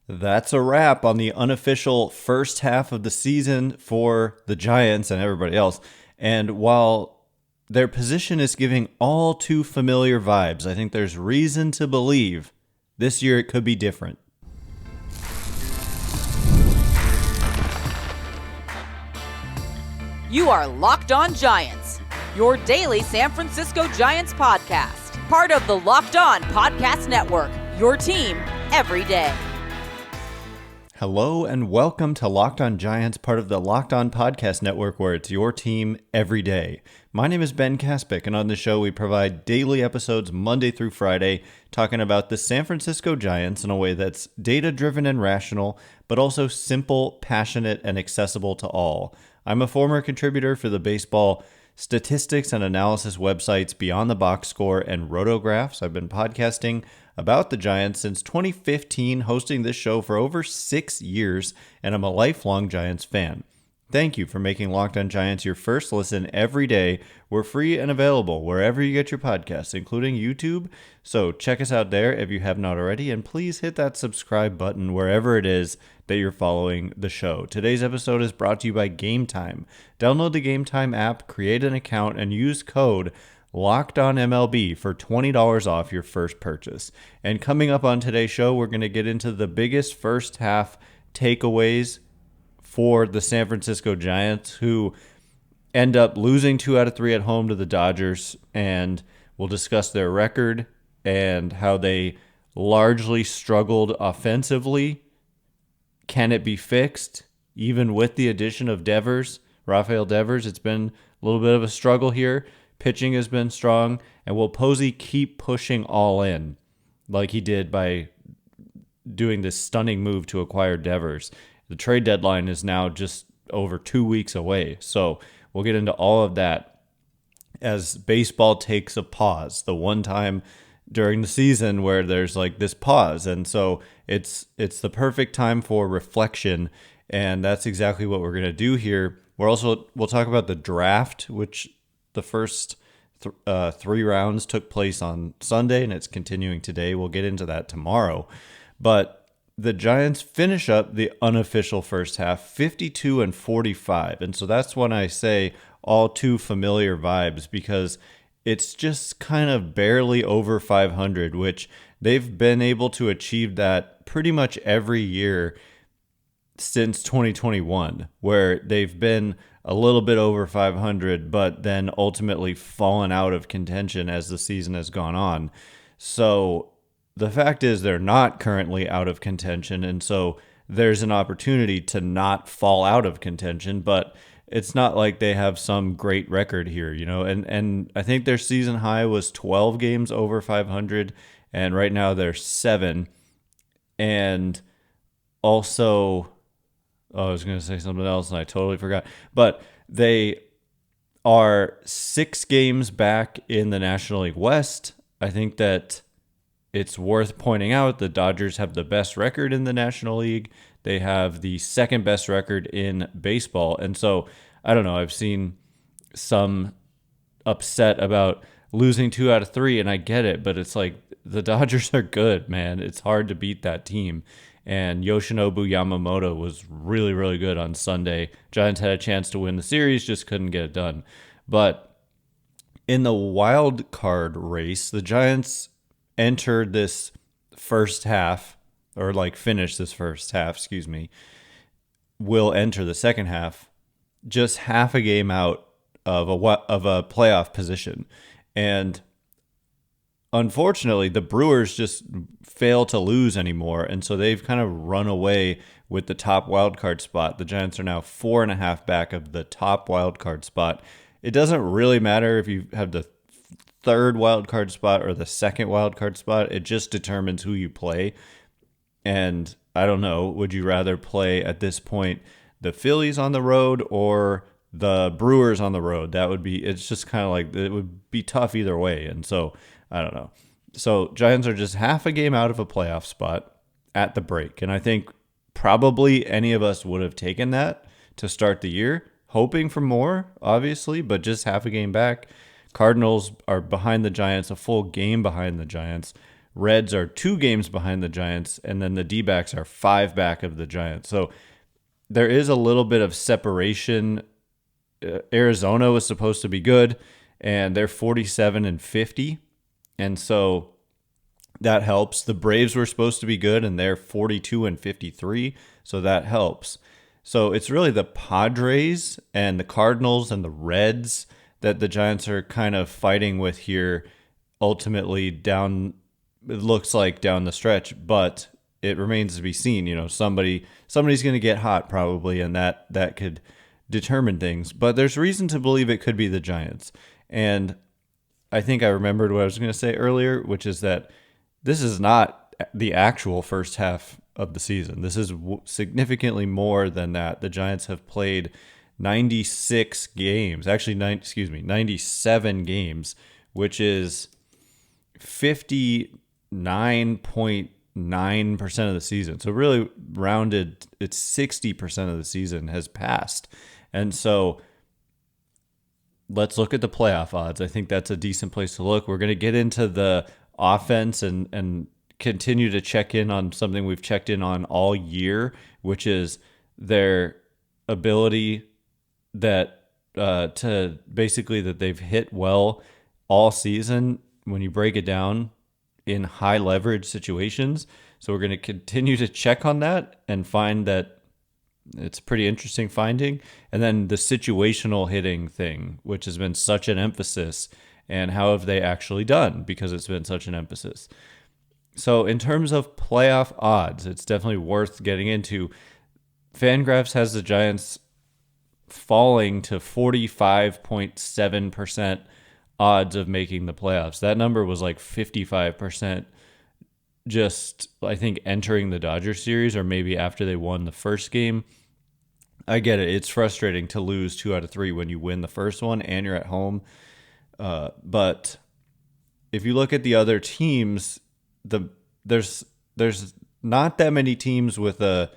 That's a wrap on the unofficial first half of the season for the Giants and everybody else. And while their position is giving all too familiar vibes, I think there's reason to believe this year it could be different. You are Locked On Giants, your daily San Francisco Giants podcast. Part of the Locked On Podcast Network, your team every day. Hello and welcome to Locked On Giants, part of the Locked On Podcast Network, where it's your team every day. My name is Ben Kaspick, and on the show we provide daily episodes Monday through Friday, talking about the San Francisco Giants in a way that's data-driven and rational, but also simple, passionate, and accessible to all. I'm a former contributor for the baseball statistics and analysis websites Beyond the Box Score and RotoGraphs. I've been podcasting about the Giants since 2015, hosting this show for over 6 years, and I'm a lifelong Giants fan. Thank you for making Locked On Giants your first listen every day. We're free and available wherever you get your podcasts, including YouTube. So check us out there if you have not already, and please hit that subscribe button wherever it is that you're following the show. Today's episode is brought to you by Game Time. Download the Game Time app, create an account, and use code LOCKEDONMLB for $20 off your first purchase. And coming up on today's show, we're going to get into the biggest first half takeaways for the San Francisco Giants, who end up losing 2 out of 3 at home to the Dodgers, and we'll discuss their record and how they largely struggled offensively. Can it be fixed? Even with the addition of Devers, Rafael Devers, it's been a little bit of a struggle here. Pitching has been strong, and will Posey keep pushing all in like he did by doing this stunning move to acquire Devers? The trade deadline is now just over 2 weeks away, so we'll get into all of that as baseball takes a pause, the one time during the season where there's like this pause, and so it's the perfect time for reflection, and that's exactly what we're going to do here. We'll talk about the draft, which the first 3 rounds took place on Sunday, and it's continuing today. We'll get into that tomorrow. But the Giants finish up the unofficial first half 52-45. And so that's when I say all too familiar vibes, because it's just kind of barely over 500, which they've been able to achieve that pretty much every year since 2021, where they've been a little bit over 500, but then ultimately fallen out of contention as the season has gone on. So the fact is they're not currently out of contention, and so there's an opportunity to not fall out of contention, but it's not like they have some great record here, and I think their season high was 12 games over 500, and right now they're 7. And also, I was going to say something else and I totally forgot. But they are 6 games back in the National League West. I think that it's worth pointing out the Dodgers have the best record in the National League. They have the second best record in baseball. And so, I don't know, I've seen some upset about losing 2 out of 3, and I get it, but it's like the Dodgers are good, man. It's hard to beat that team. And Yoshinobu Yamamoto was really, really good on Sunday. Giants had a chance to win the series, just couldn't get it done. But in the wild card race, the Giants entered this first half, or like finish this first half, will enter the second half just half a game out of a playoff position. And unfortunately, the Brewers just fail to lose anymore, and so they've kind of run away with the top wildcard spot. The Giants are now 4.5 back of the top wildcard spot. It doesn't really matter if you have the third wildcard spot or the second wildcard spot. It just determines who you play. And I don't know, would you rather play at this point the Phillies on the road or the Brewers on the road? It's just kind of like, it would be tough either way. And so I don't know. So Giants are just half a game out of a playoff spot at the break. And I think probably any of us would have taken that to start the year, hoping for more, obviously, but just half a game back. Cardinals are behind the Giants, a full game behind the Giants. Reds are 2 games behind the Giants, and then the D-backs are 5 back of the Giants. So there is a little bit of separation. Arizona was supposed to be good, and they're 47-50, and so that helps. The Braves were supposed to be good, and they're 42-53, so that helps. So it's really the Padres and the Cardinals and the Reds that the Giants are kind of fighting with here, ultimately down, it looks like down the stretch, but it remains to be seen. Somebody's going to get hot probably, and that could determine things. But there's reason to believe it could be the Giants. And I think I remembered what I was going to say earlier, which is that this is not the actual first half of the season. This is significantly more than that. The Giants have played 96 games, actually 97 games, which is 59.9% of the season. So really rounded, it's 60% of the season has passed. And so let's look at the playoff odds. I think that's a decent place to look. We're going to get into the offense and continue to check in on something we've checked in on all year, which is their ability that that they've hit well all season when you break it down in high leverage situations. So we're going to continue to check on that and find that it's a pretty interesting finding. And then the situational hitting thing, which has been such an emphasis, and how have they actually done, because it's been such an emphasis. So in terms of playoff odds, it's definitely worth getting into. FanGraphs has the Giants falling to 45.7% odds of making the playoffs. That number was like 55% just, I think, entering the Dodgers series, or maybe after they won the first game. I get it. It's frustrating to lose 2 out of 3 when you win the first one and you're at home. But if you look at the other teams, there's not that many teams with a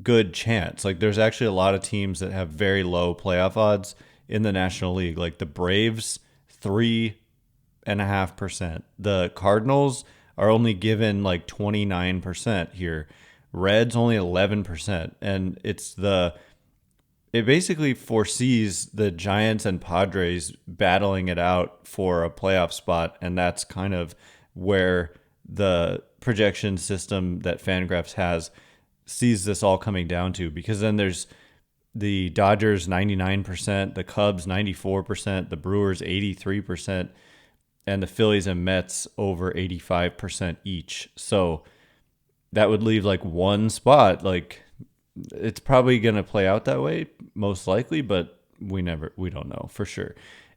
good chance. Like, there's actually a lot of teams that have very low playoff odds in the National League. Like the Braves, 3.5%. The Cardinals are only given like 29% here. Reds only 11%. And it basically foresees the Giants and Padres battling it out for a playoff spot, and that's kind of where the projection system that FanGraphs has sees this all coming down to, because then there's the Dodgers 99%, the Cubs 94%, the Brewers 83%, and the Phillies and Mets over 85% each. So that would leave like one spot. Like, it's probably going to play out that way, most likely, but we don't know for sure.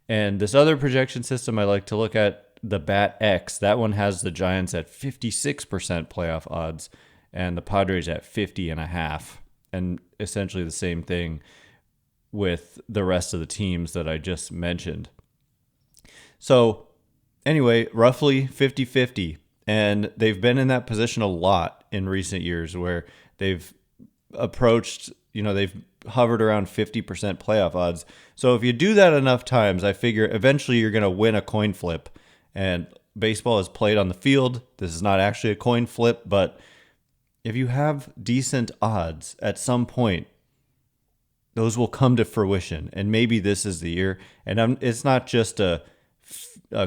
And this other projection system I like to look at, the Bat X, that one has the Giants at 56% playoff odds and the Padres at 50.5%. And essentially the same thing with the rest of the teams that I just mentioned. So anyway, roughly 50-50. And they've been in that position a lot in recent years where they've approached, they've hovered around 50% playoff odds. So if you do that enough times, I figure eventually you're going to win a coin flip. And baseball is played on the field. This is not actually a coin flip, but if you have decent odds at some point, those will come to fruition. And maybe this is the year. And it's not just a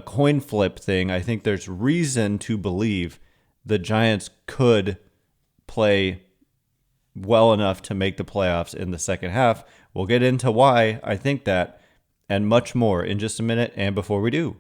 coin flip thing. I think there's reason to believe the Giants could play well enough to make the playoffs in the second half. We'll get into why I think that and much more in just a minute, and before we do.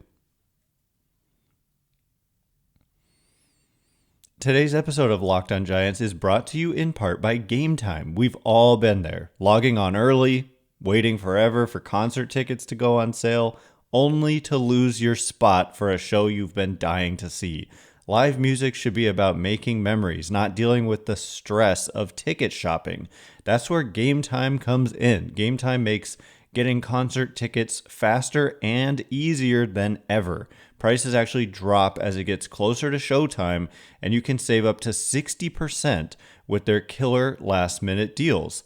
Today's episode of Locked On Giants is brought to you in part by Game Time. We've all been there, logging on early, waiting forever for concert tickets to go on sale, only to lose your spot for a show you've been dying to see. Live music should be about making memories, not dealing with the stress of ticket shopping. That's where Game Time comes in. Game Time makes getting concert tickets faster and easier than ever. Prices actually drop as it gets closer to showtime, and you can save up to 60% with their killer last-minute deals.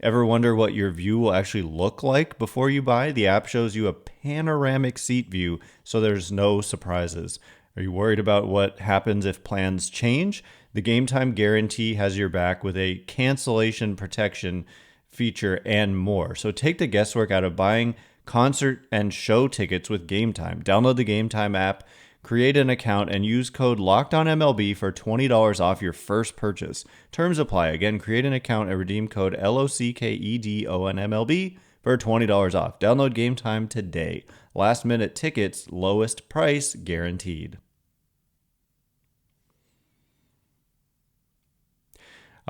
Ever wonder what your view will actually look like before you buy? The app shows you a panoramic seat view, so there's no surprises. Are you worried about what happens if plans change? The Game Time Guarantee has your back with a cancellation protection feature and more. So take the guesswork out of buying concert and show tickets with Game Time. Download the Game Time app, create an account, and use code LOCKEDONMLB for $20 off your first purchase. Terms apply. Again, create an account and redeem code LOCKEDONMLB for $20 off. Download Game Time today. Last minute tickets, lowest price guaranteed.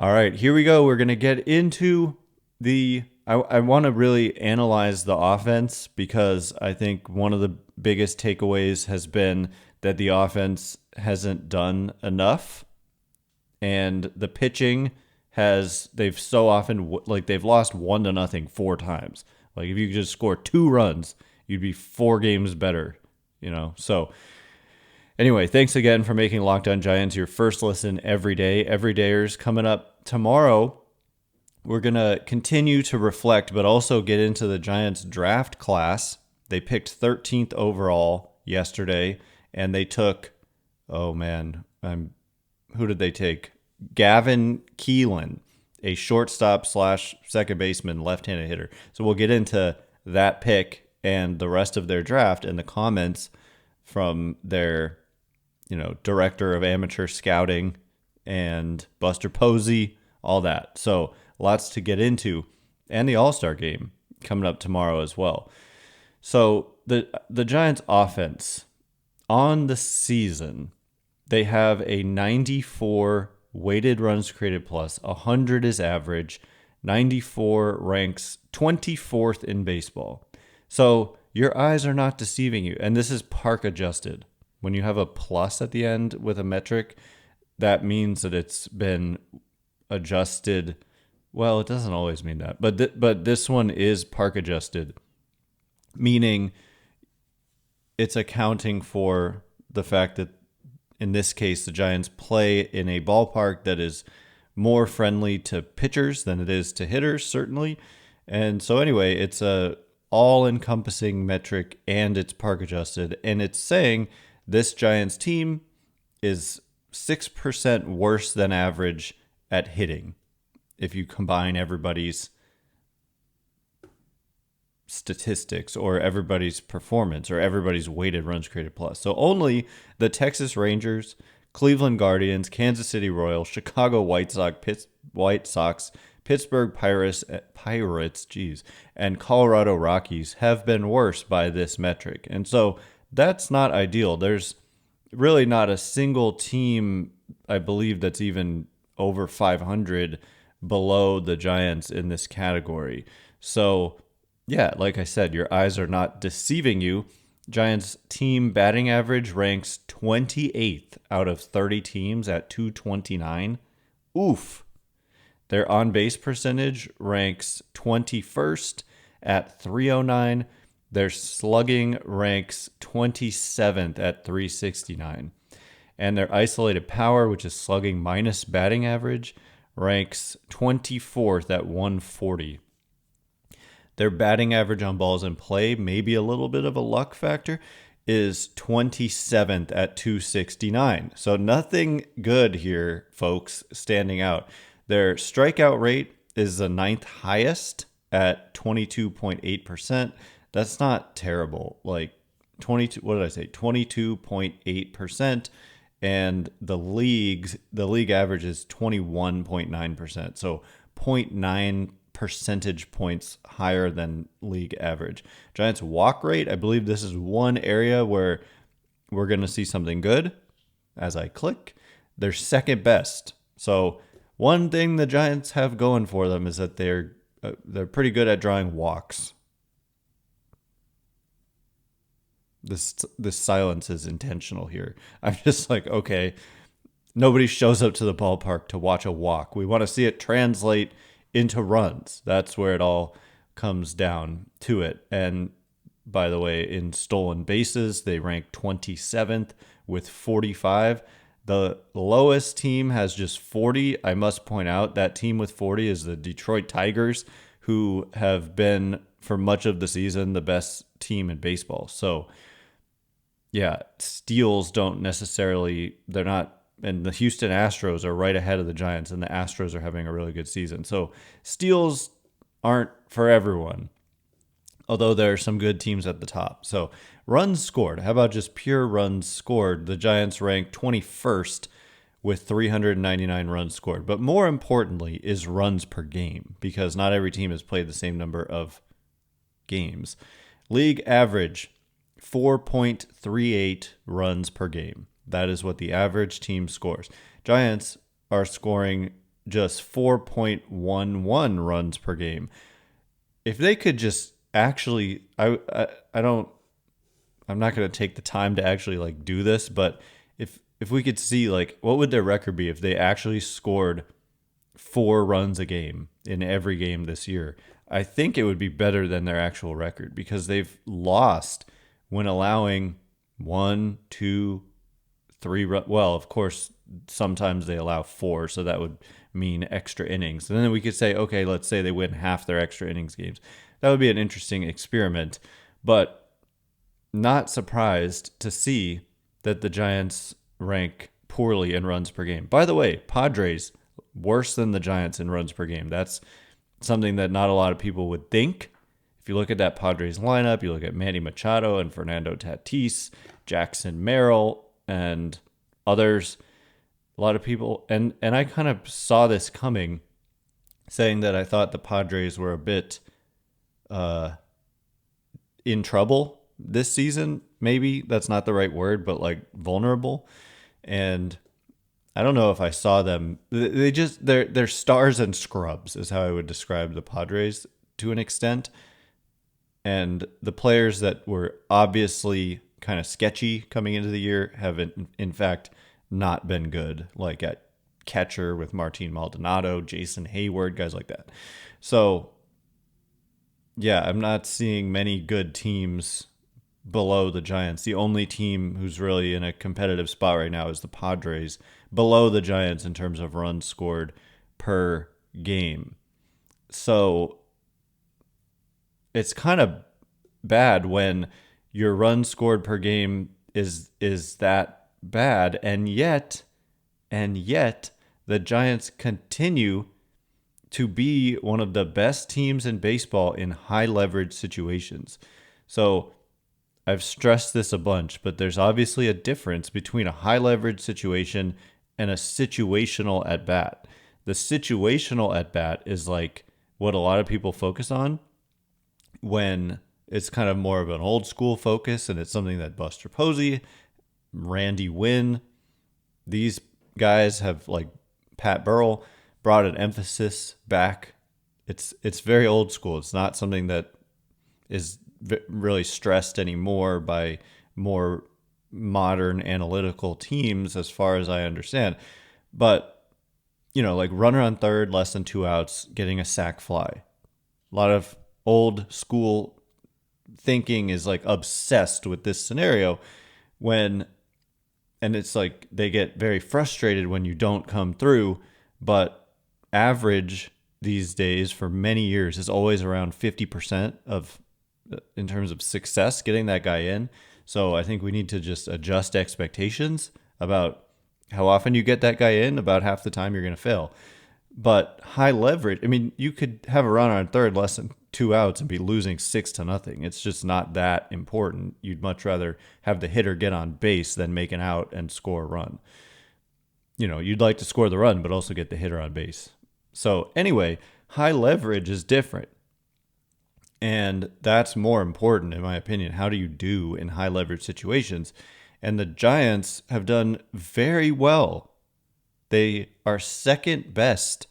All right, here we go. We're going to get into I want to really analyze the offense because I think one of the biggest takeaways has been that the offense hasn't done enough. And the pitching they've so often, they've lost 1-0 4 times. Like if you could just score 2 runs, you'd be 4 games better, So anyway, thanks again for making Locked On Giants your first listen every day. Everydayers coming up tomorrow. We're going to continue to reflect, but also get into the Giants draft class. They picked 13th overall yesterday, and they took, who did they take? Gavin Keelan, a shortstop / second baseman, left-handed hitter. So we'll get into that pick and the rest of their draft and the comments from their, director of amateur scouting and Buster Posey, all that. So lots to get into, and the All-Star game coming up tomorrow as well. So the Giants offense on the season, they have a 94 weighted runs created plus, 100 is average, 94 ranks 24th in baseball. So your eyes are not deceiving you, and this is park adjusted. When you have a plus at the end with a metric, that means that it's been adjusted. Well, it doesn't always mean that, but this one is park adjusted, meaning it's accounting for the fact that in this case the Giants play in a ballpark that is more friendly to pitchers than it is to hitters, certainly. And so anyway, it's a all-encompassing metric and it's park adjusted, and it's saying this Giants team is 6% worse than average at hitting if you combine everybody's statistics or everybody's performance or everybody's weighted runs created plus. So only the Texas Rangers, Cleveland Guardians, Kansas City Royals, Chicago White Sox, Pittsburgh Pirates, and Colorado Rockies have been worse by this metric. And so that's not ideal. There's really not a single team, I believe, that's even over 500 below the Giants in this category. So, yeah, like I said, your eyes are not deceiving you. Giants team batting average ranks 28th out of 30 teams at 229. Oof. Their on-base percentage ranks 21st at 309. Their slugging ranks 27th at 369. And their isolated power, which is slugging minus batting average, ranks 24th at 140. Their batting average on balls in play, maybe a little bit of a luck factor, is 27th at 269. So nothing good here, folks, standing out. Their strikeout rate is the 9th highest at 22.8%. That's not terrible. Like 22.8%. And the league average is 21.9%. So 0.9 percentage points higher than league average. Giants walk rate, I believe this is one area where we're going to see something good. As I click, they're second best. So one thing the Giants have going for them is that they're pretty good at drawing walks. This silence is intentional here. I'm just like, okay, nobody shows up to the ballpark to watch a walk. We want to see it translate into runs. That's where it all comes down to it. And by the way, in stolen bases, they rank 27th with 45. The lowest team has just 40. I must point out that team with 40 is the Detroit Tigers, who have been for much of the season the best team in baseball. So yeah, steals don't necessarily, they're not, and the Houston Astros are right ahead of the Giants, and the Astros are having a really good season. So steals aren't for everyone, although there are some good teams at the top. So runs scored. How about just pure runs scored? The Giants rank 21st with 399 runs scored. But more importantly is runs per game, because not every team has played the same number of games. League average 4.38 runs per game. That is what the average team scores. Giants are scoring just 4.11 runs per game. If they could just actually, I'm not going to take the time to actually like do this, but if we could see like what would their record be if they actually scored 4 runs a game in every game this year, I think it would be better than their actual record, because they've lost when allowing 1, 2, 3. Well, of course, sometimes they allow 4, so that would mean extra innings. And then we could say, okay, let's say they win half their extra innings games. That would be an interesting experiment, but not surprised to see that the Giants rank poorly in runs per game. By the way, Padres worse than the Giants in runs per game. That's something that not a lot of people would think. If you look at that Padres lineup, you look at Manny Machado and Fernando Tatis, Jackson Merrill, and others, a lot of people, and I kind of saw this coming, saying that I thought the Padres were a bit in trouble this season. Maybe that's not the right word, but like vulnerable. And I don't know if I saw them. They're stars and scrubs is how I would describe the Padres to an extent. And the players that were obviously kind of sketchy coming into the year have in fact not been good, like at catcher with Martin Maldonado, Jason Hayward, guys like that. So yeah, I'm not seeing many good teams below the Giants. The only team who's really in a competitive spot right now is the Padres, below the Giants in terms of runs scored per game. So it's kind of bad when your runs scored per game is that bad, and yet the Giants continue to be one of the best teams in baseball in high leverage situations. So I've stressed this a bunch, but there's obviously a difference between a high leverage situation and a situational at bat. The situational at bat is like what a lot of people focus on when it's kind of more of an old school focus, and it's something that Buster Posey, Randy Wynn, these guys have, like Pat Burrell, brought an emphasis back. It's very old school. It's not something that is really stressed anymore by more modern analytical teams, as far as I understand. But, you know, like runner on third, less than 2 outs, getting a sac fly. A lot of old school thinking is like obsessed with this scenario and it's like they get very frustrated when you don't come through, but average these days for many years is always around 50% of in terms of success getting that guy in. So I think we need to just adjust expectations about how often you get that guy in. About half the time you're going to fail. But high leverage, I mean, you could have a runner on third, less than 2 outs, and be losing 6-0. It's just not that important. You'd much rather have the hitter get on base than make an out and score a run. You know, you'd like to score the run, but also get the hitter on base. So anyway, high leverage is different. And that's more important, in my opinion. How do you do in high leverage situations? And the Giants have done very well. They are second best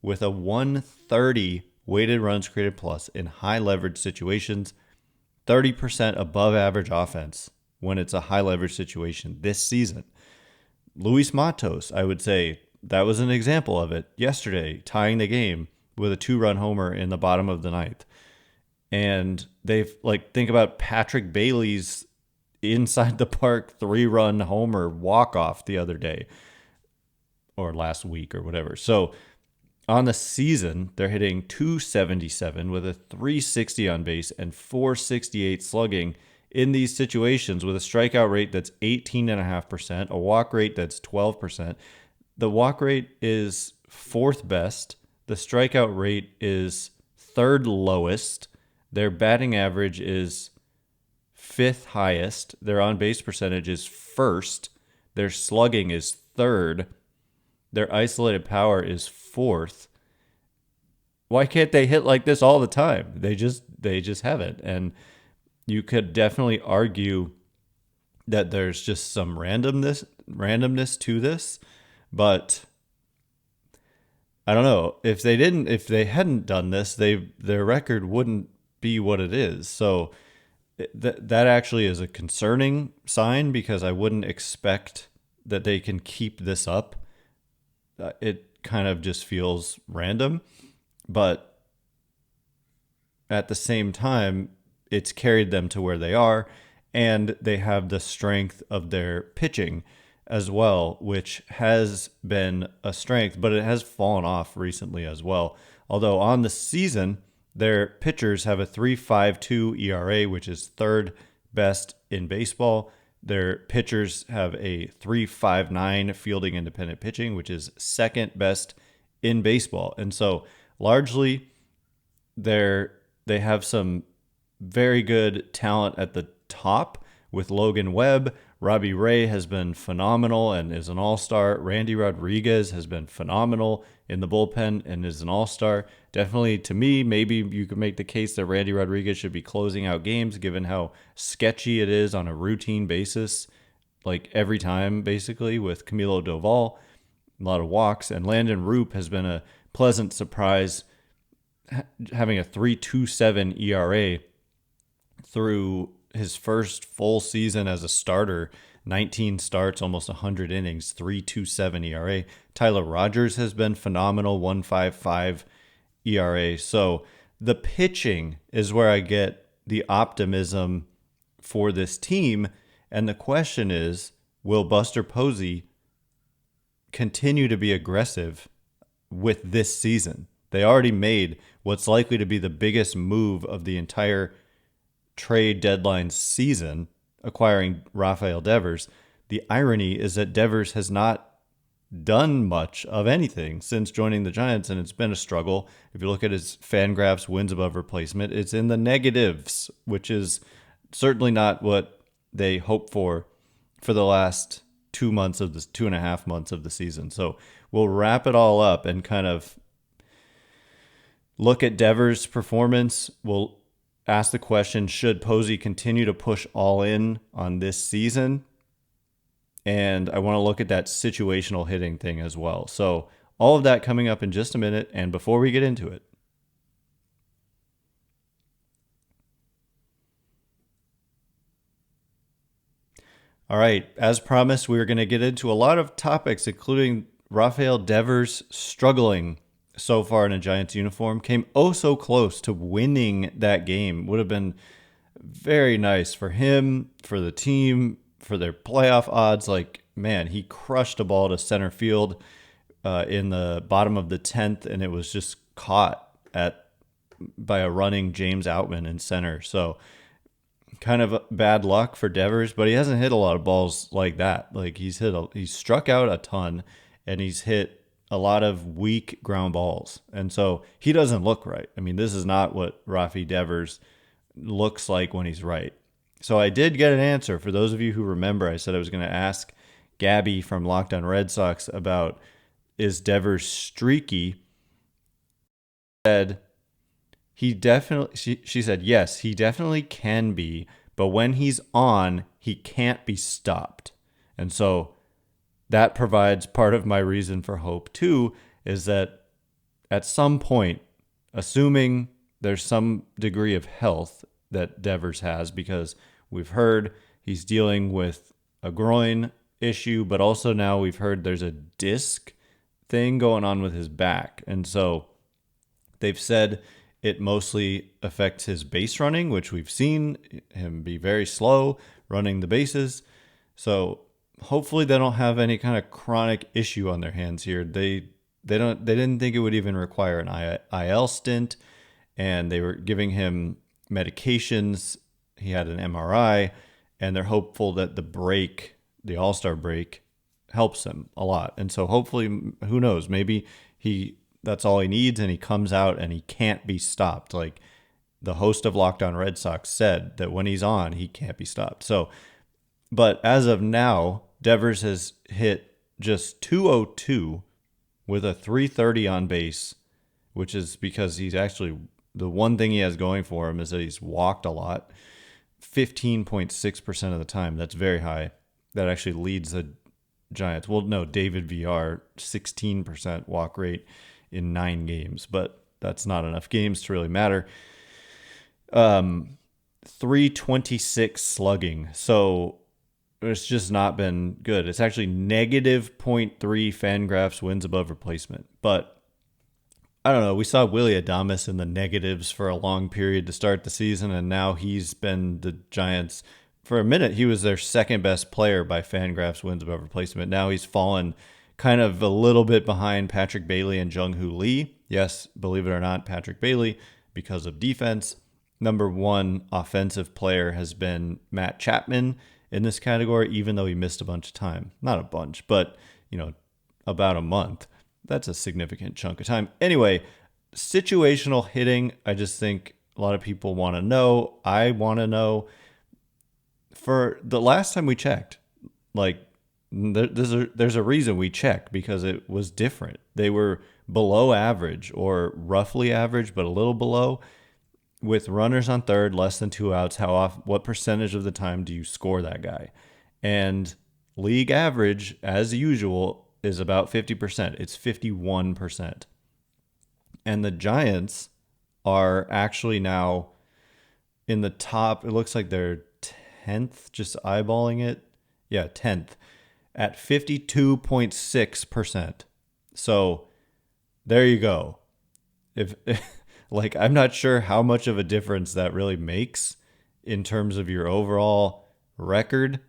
with a 130 weighted runs created plus in high leverage situations, 30% above average offense when it's a high leverage situation this season. Luis Matos, I would say that was an example of it yesterday, tying the game with a 2-run homer in the bottom of the ninth. And they've, like, think about Patrick Bailey's inside the park 3-run homer walk-off the other day, or last week or whatever. So on the season, they're hitting 277 with a 360 on base and 468 slugging in these situations with a strikeout rate that's 18.5%, a walk rate that's 12%. The walk rate is fourth best. The strikeout rate is third lowest. Their batting average is fifth highest. Their on-base percentage is first. Their slugging is third. Their isolated power is fourth. Why can't they hit like this all the time? They just haven't. And you could definitely argue that there's just some randomness to this, but I don't know. If they hadn't done this, their record wouldn't be what it is. So that actually is a concerning sign, because I wouldn't expect that they can keep this up. It kind of just feels random, but at the same time, it's carried them to where they are, and they have the strength of their pitching as well, which has been a strength, but it has fallen off recently as well. Although on the season, their pitchers have a 3.52 ERA, which is third best in baseball. Their pitchers have a 3.59 fielding independent pitching, which is second best in baseball. And so largely they have some very good talent at the top with Logan Webb. Robbie Ray has been phenomenal and is an all-star. Randy Rodriguez has been phenomenal in the bullpen and is an all-star. Definitely, to me, maybe you could make the case that Randy Rodriguez should be closing out games, given how sketchy it is on a routine basis, like every time, basically, with Camilo Doval, a lot of walks. And Landon Roop has been a pleasant surprise, having a 3.27 ERA through his first full season as a starter. 19 starts, almost 100 innings, 3.27 ERA. Tyler Rogers has been phenomenal, 1.55 ERA. So the pitching is where I get the optimism for this team. And the question is, will Buster Posey continue to be aggressive with this season? They already made what's likely to be the biggest move of the entire trade deadline season, acquiring Rafael Devers. The irony is that Devers has not done much of anything since joining the Giants, and it's been a struggle. If you look at his FanGraphs wins above replacement, it's in the negatives, which is certainly not what they hoped for the last 2.5 months of the season. So we'll wrap it all up and kind of look at Devers' performance. We'll ask the question, should Posey continue to push all in on this season? And I want to look at that situational hitting thing as well. So all of that coming up in just a minute. And before we get into it, all right, as promised, we're going to get into a lot of topics, including Rafael Devers struggling so far in a Giants uniform. Came oh so close to winning that game. Would have been very nice for him, for the team, for their playoff odds. Like, man, he crushed a ball to center field in the bottom of the 10th, and it was just caught by a running James Outman in center. So kind of bad luck for Devers, but he hasn't hit a lot of balls like that. Like, he's struck out a ton, and he's hit a lot of weak ground balls. And so he doesn't look right. I mean, this is not what Rafi Devers looks like when he's right. So I did get an answer. For those of you who remember, I said I was going to ask Gabby from Locked On Red Sox about, is Devers streaky? She said, yes, he definitely can be, but when he's on, he can't be stopped. And so that provides part of my reason for hope too, is that at some point, assuming there's some degree of health that Devers has, because we've heard he's dealing with a groin issue, but also now we've heard there's a disc thing going on with his back. And so they've said it mostly affects his base running, which we've seen him be very slow running the bases. So hopefully they don't have any kind of chronic issue on their hands here. They didn't think it would even require an IL stint, and they were giving him medications he had an MRI, and they're hopeful that the All-Star break, helps him a lot. And so hopefully, who knows, maybe that's all he needs, and he comes out and he can't be stopped. Like the host of Locked On Red Sox said that when he's on, he can't be stopped. So, but as of now, Devers has hit just 202 with a 330 on base, which is because he's actually, the one thing he has going for him is that he's walked a lot, 15.6% of the time. That's very high. That actually leads the Giants. Well, no, David VR, 16% walk rate in 9 games, but that's not enough games to really matter. 326 slugging. So it's just not been good. It's actually negative 0.3 Fangraphs wins above replacement. But I don't know. We saw Willy Adames in the negatives for a long period to start the season, and now he's been the Giants. For a minute, he was their second best player by Fangraphs wins above replacement. Now he's fallen kind of a little bit behind Patrick Bailey and Jung-Hoo Lee. Yes, believe it or not, Patrick Bailey, because of defense. Number one offensive player has been Matt Chapman in this category, even though he missed a bunch of time. Not a bunch, but, about a month. That's a significant chunk of time. Anyway, situational hitting, I just think a lot of people want to know. I want to know. For the last time we checked, there's a reason we checked, because it was different. They were below average, or roughly average, but a little below, with runners on third, less than 2 outs. What percentage of the time do you score that guy? And league average, as usual, is about 50%. It's 51%. And the Giants are actually now in the top. It looks like they're 10th, just eyeballing it. Yeah, 10th at 52.6%. So there you go. If I'm not sure how much of a difference that really makes in terms of your overall record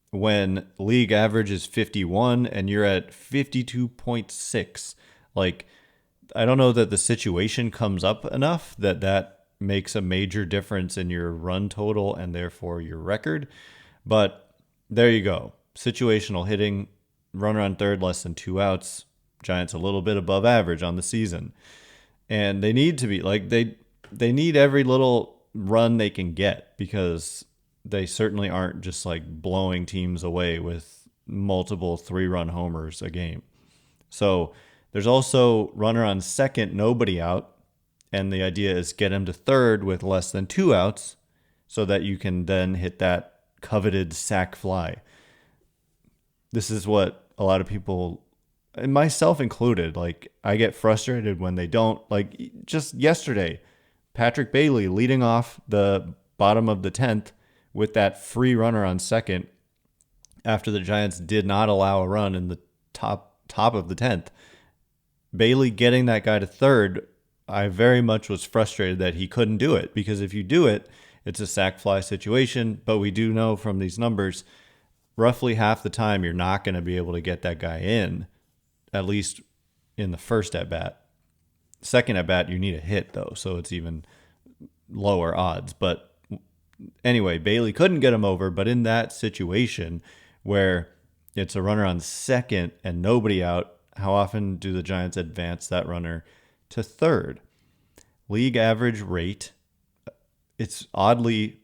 when league average is 51 and you're at 52.6. I don't know that the situation comes up enough that makes a major difference in your run total and therefore your record. But there you go. Situational hitting, runner on third, less than 2 outs. Giants a little bit above average on the season. And they need to be they need every little run they can get, because they certainly aren't just blowing teams away with multiple 3-run homers a game. So there's also runner on second, nobody out. And the idea is get him to third with less than 2 outs so that you can then hit that coveted sac fly. This is what a lot of people, and myself included, I get frustrated when they don't. Just yesterday, Patrick Bailey leading off the bottom of the 10th with that free runner on second after the Giants did not allow a run in the top of the 10th. Bailey getting that guy to third, I very much was frustrated that he couldn't do it, because if you do it, it's a sac fly situation. But we do know from these numbers, roughly half the time you're not going to be able to get that guy in, at least in the first at bat. Second at bat, you need a hit though, so it's even lower odds. But anyway, Bailey couldn't get him over. But in that situation where it's a runner on second and nobody out, how often do the Giants advance that runner to third? League average rate, it's oddly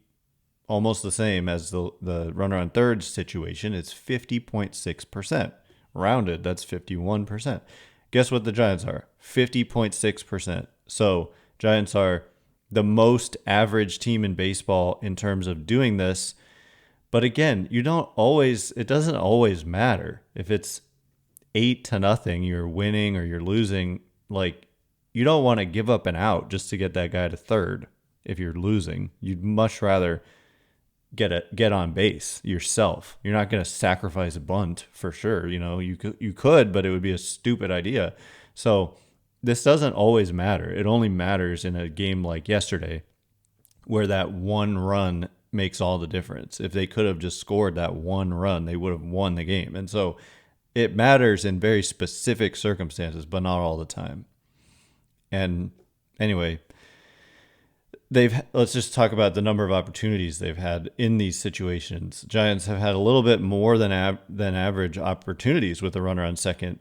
almost the same as the runner on third situation. It's 50.6%. Rounded, that's 51%. Guess what the Giants are? 50.6%. So Giants are the most average team in baseball in terms of doing this. But again, it doesn't always matter. If it's 8-0, you're winning or you're losing, you don't want to give up an out just to get that guy to third. If you're losing, you'd much rather get on base yourself. You're not going to sacrifice a bunt for sure. You could, but it would be a stupid idea. So this doesn't always matter. It only matters in a game like yesterday, where that one run makes all the difference. If they could have just scored that one run, they would have won the game. And so it matters in very specific circumstances, but not all the time. And anyway, let's just talk about the number of opportunities they've had in these situations. Giants have had a little bit more than average opportunities with a runner on second,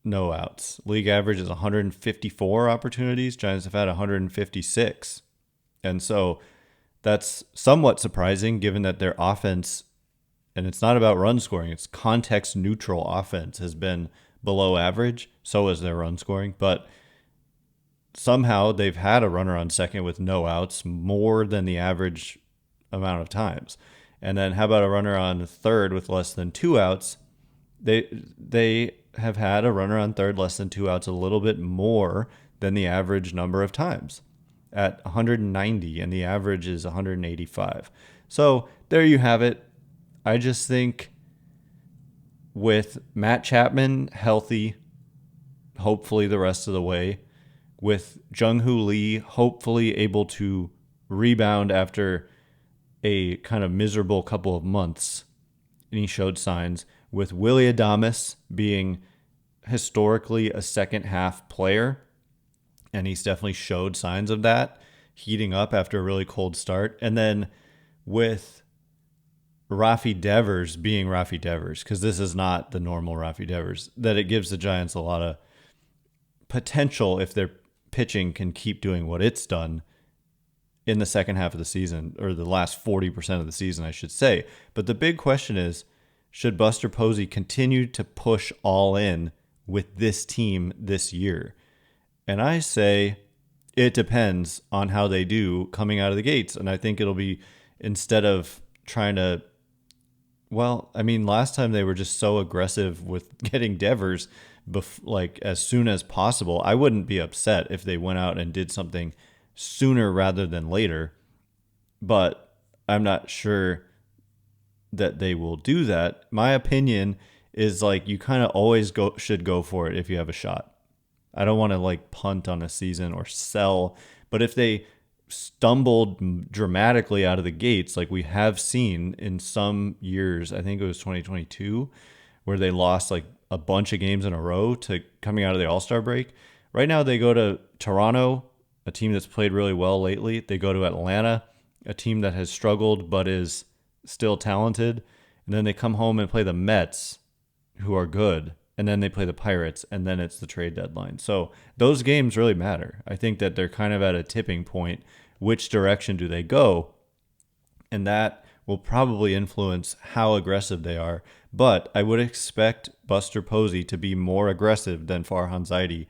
no outs. League average is 154 opportunities. Giants have had 156. And so that's somewhat surprising given that their offense, and it's not about run scoring, it's context neutral offense, has been below average. So is their run scoring. But somehow they've had a runner on second with no outs more than the average amount of times. And then how about a runner on third with less than 2 outs? They have had a runner on third less than 2 outs a little bit more than the average number of times at 190, and the average is 185. So there you have it. I just think with Matt Chapman healthy, hopefully the rest of the way, with Jung-Hoo Lee hopefully able to rebound after a kind of miserable couple of months, and he showed signs, with Willy Adames being historically a second half player, and he's definitely showed signs of that, heating up after a really cold start, and then with Rafael Devers being Rafael Devers, because this is not the normal Rafael Devers, that it gives the Giants a lot of potential if their pitching can keep doing what it's done in the second half of the season, or the last 40% of the season, I should say. But the big question is, should Buster Posey continue to push all in with this team this year? And I say it depends on how they do coming out of the gates. And I think it'll be, instead of trying to, well, I mean, last time they were just so aggressive with getting Devers like as soon as possible. I wouldn't be upset if they went out and did something sooner rather than later, but I'm not sure that they will do that. My opinion is like you kind of always should go for it if you have a shot. I don't want to like punt on a season or sell, but if they stumbled dramatically out of the gates like we have seen in some years, I think it was 2022, where they lost like a bunch of games in a row to coming out of the All-Star break. Right now they go to Toronto, a team that's played really well lately. They go to Atlanta, a team that has struggled but is still talented. And then they come home and play the Mets, who are good. And then they play the Pirates, and then it's the trade deadline. So those games really matter. I think that they're kind of at a tipping point. Which direction do they go? And that will probably influence how aggressive they are. But I would expect Buster Posey to be more aggressive than Farhan Zaidi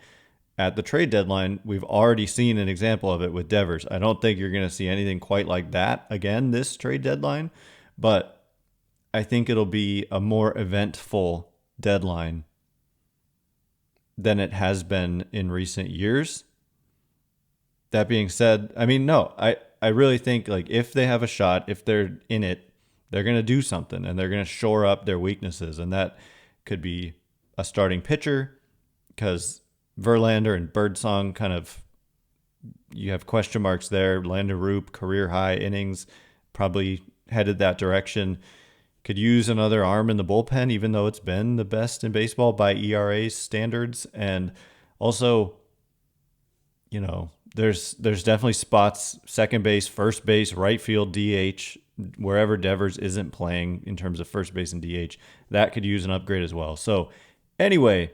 at the trade deadline. We've already seen an example of it with Devers. I don't think you're going to see anything quite like that again this trade deadline, but I think it'll be a more eventful deadline than it has been in recent years. That being said, I mean, no, I really think like if they have a shot, if they're in it, they're going to do something and they're going to shore up their weaknesses. And that could be a starting pitcher, because Verlander and Birdsong kind of, you have question marks there. Landon Roop, career high innings, probably headed that direction. Could use another arm in the bullpen, even though it's been the best in baseball by ERA standards. And also, you know, there's definitely spots, second base, first base, right field, DH, wherever Devers isn't playing in terms of first base and DH, that could use an upgrade as well. So anyway,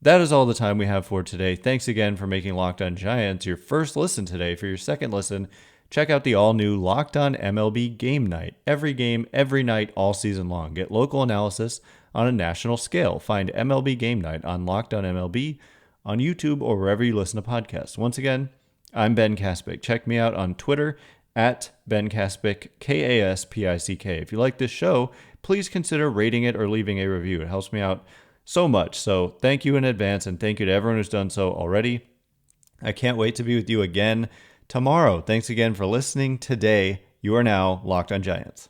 that is all the time we have for today. Thanks again for making Locked On Giants your first listen today. For your second listen, check out the all-new Locked On MLB Game Night. Every game, every night, all season long. Get local analysis on a national scale. Find MLB Game Night on Locked On MLB on YouTube or wherever you listen to podcasts. Once again, I'm Ben Kaspick. Check me out on Twitter at Ben Kaspick, Kaspick. If you like this show, please consider rating it or leaving a review. It helps me out so much. So thank you in advance, and thank you to everyone who's done so already. I can't wait to be with you again tomorrow. Thanks again for listening today. You are now Locked On Giants.